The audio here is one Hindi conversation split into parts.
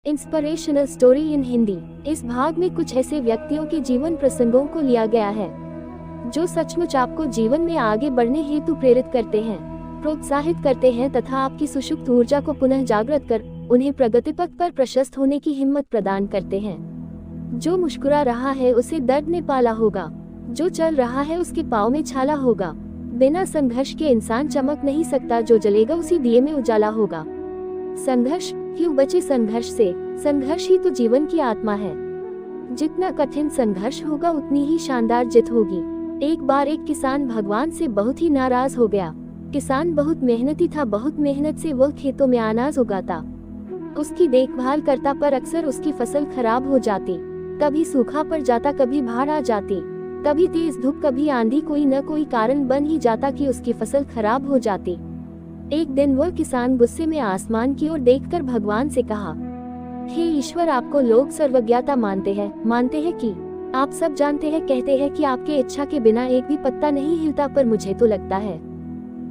Inspirational story in Hindi. इस भाग में कुछ ऐसे व्यक्तियों के जीवन प्रसंगों को लिया गया है जो सचमुच आपको जीवन में आगे बढ़ने हेतु प्रेरित करते हैं, प्रोत्साहित करते हैं तथा आपकी सुषुप्त ऊर्जा को पुनः जागृत कर उन्हें प्रगति पथ पर प्रशस्त होने की हिम्मत प्रदान करते हैं। जो मुस्कुरा रहा है उसे दर्द ने पाला होगा, जो चल रहा है उसके पाँव में छाला होगा। बिना संघर्ष के इंसान चमक नहीं सकता, जो जलेगा उसी दिए में उजाला होगा। संघर्ष क्यों बचे संघर्ष से? संघर्ष ही तो जीवन की आत्मा है। जितना कठिन संघर्ष होगा उतनी ही शानदार जीत होगी। एक बार एक किसान भगवान से बहुत ही नाराज हो गया। किसान बहुत मेहनती था, बहुत मेहनत से वह खेतों में अनाज उगाता, उसकी देखभाल करता, पर अक्सर उसकी फसल खराब हो जाती। कभी सूखा पड़ जाता, कभी बाढ़ आ जाती, कभी तेज धूप, कभी आंधी, कोई न कोई कारण बन ही जाता कि उसकी फसल खराब हो जाती। एक दिन वह किसान गुस्से में आसमान की ओर देखकर भगवान से कहा, हे ईश्वर, आपको लोग सर्वज्ञता मानते हैं कि आप सब जानते हैं, कहते हैं कि आपके इच्छा के बिना एक भी पत्ता नहीं हिलता, पर मुझे तो लगता है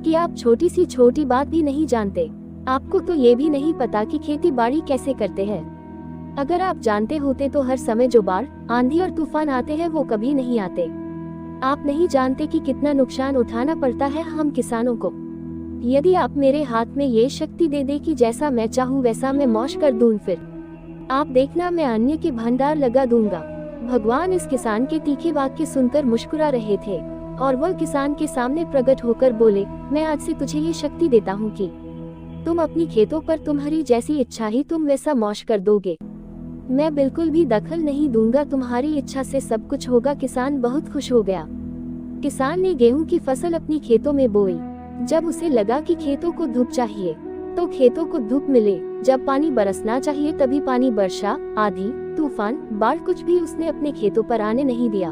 कि आप छोटी सी छोटी बात भी नहीं जानते। आपको तो ये भी नहीं पता कि खेती बाड़ी कैसे करते हैं। अगर आप जानते होते तो हर समय जो बाढ़, आंधी और तूफान आते हैं वो कभी नहीं आते। आप नहीं जानते कि कितना नुकसान उठाना पड़ता है हम किसानों को। यदि आप मेरे हाथ में ये शक्ति दे दे कि जैसा मैं चाहूँ वैसा मैं मौज कर दूं, फिर आप देखना मैं अन्य के भंडार लगा दूंगा। भगवान इस किसान के तीखे वाक्य सुनकर मुस्कुरा रहे थे और वह किसान के सामने प्रकट होकर बोले, मैं आज से तुझे ये शक्ति देता हूँ कि तुम अपनी खेतों पर तुम्हारी जैसी इच्छा ही तुम वैसा मौज कर दोगे। मैं बिल्कुल भी दखल नहीं दूंगा, तुम्हारी इच्छा से सब कुछ होगा। किसान बहुत खुश हो गया। किसान ने गेहूं की फसल अपनी खेतों में बोई। जब उसे लगा कि खेतों को धूप चाहिए तो खेतों को धूप मिले, जब पानी बरसना चाहिए तभी पानी बरसा। आंधी, तूफान, बाढ़ कुछ भी उसने अपने खेतों पर आने नहीं दिया।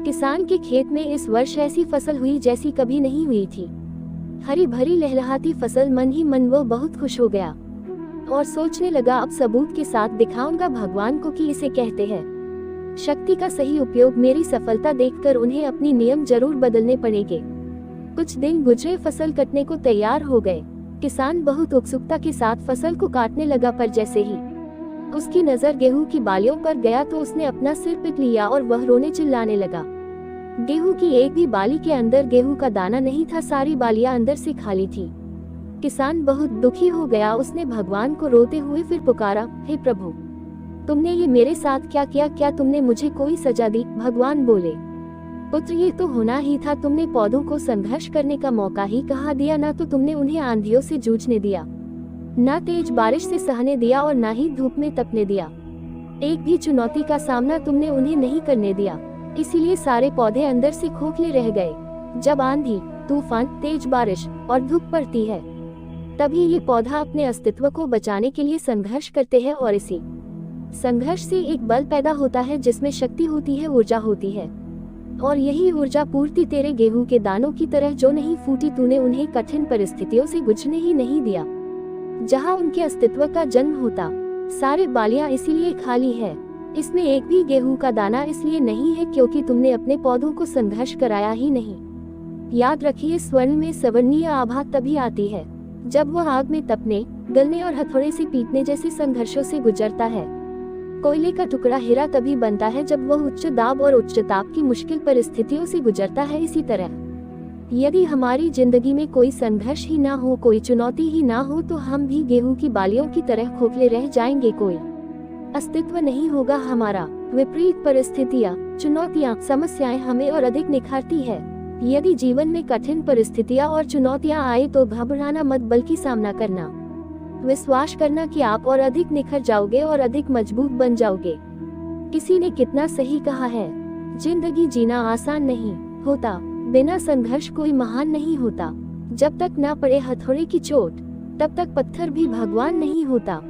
किसान के खेत में इस वर्ष ऐसी फसल हुई जैसी कभी नहीं हुई थी। हरी भरी लहलहाती फसल, मन ही मन वो बहुत खुश हो गया और सोचने लगा, अब सबूत के साथ दिखाऊंगा भगवान को कि इसे कहते हैं शक्ति का सही उपयोग। मेरी सफलता देखकर उन्हें अपनी नियम जरूर बदलने पड़ेंगे। कुछ दिन गुजरे, फसल कटने को तैयार हो गए। किसान बहुत उत्सुकता के साथ फसल को काटने लगा, पर जैसे ही उसकी नजर गेहूं की बालियों पर गया तो उसने अपना सिर पीट लिया और वह रोने चिल्लाने लगा। गेहूं की एक भी बाली के अंदर गेहूं का दाना नहीं था, सारी बालियां अंदर से खाली थी। किसान बहुत दुखी हो गया। उसने भगवान को रोते हुए फिर पुकारा, हे प्रभु, तुमने ये मेरे साथ क्या किया? क्या तुमने मुझे कोई सजा दी? भगवान बोले, पुत्र, ये तो होना ही था। तुमने पौधों को संघर्ष करने का मौका ही कहाँ दिया? ना तो तुमने उन्हें आंधियों से जूझने दिया, ना तेज बारिश से सहने दिया और ना ही धूप में तपने दिया। एक भी चुनौती का सामना तुमने उन्हें नहीं करने दिया। इसीलिए सारे पौधे अंदर से खोखले रह गए। जब आंधी, तूफान, तेज बारिश और धूप पड़ती है तभी ये पौधा अपने अस्तित्व को बचाने के लिए संघर्ष करते हैं और इसी संघर्ष से एक बल पैदा होता है जिसमें शक्ति होती है, ऊर्जा होती है। और यही ऊर्जा पूर्ति तेरे गेहूं के दानों की तरह जो नहीं फूटी, तूने उन्हें कठिन परिस्थितियों से गुजरने ही नहीं दिया जहां उनके अस्तित्व का जन्म होता। सारे बालियां इसीलिए खाली है, इसमें एक भी गेहूं का दाना इसलिए नहीं है क्योंकि तुमने अपने पौधों को संघर्ष कराया ही नहीं। याद रखिए, स्वर्ण में सवर्णीय आभा तभी आती है जब वह आग में तपने, गलने और हथौड़े से पीटने जैसे संघर्षों से गुजरता है। कोयले का टुकड़ा हीरा तभी बनता है जब वह उच्च दाब और उच्च ताप की मुश्किल परिस्थितियों से गुजरता है। इसी तरह यदि हमारी जिंदगी में कोई संघर्ष ही ना हो, कोई चुनौती ही ना हो, तो हम भी गेहूं की बालियों की तरह खोखले रह जाएंगे। कोई अस्तित्व नहीं होगा हमारा। विपरीत परिस्थितियां, चुनौतियां, समस्याएं हमें और अधिक निखारती है। यदि जीवन में कठिन परिस्थितियां और चुनौतियां आए तो घबराना मत, बल्कि सामना करना, विश्वास करना कि आप और अधिक निखर जाओगे और अधिक मजबूत बन जाओगे। किसी ने कितना सही कहा है, जिंदगी जीना आसान नहीं होता, बिना संघर्ष कोई महान नहीं होता। जब तक ना पड़े हथौड़े की चोट तब तक पत्थर भी भगवान नहीं होता।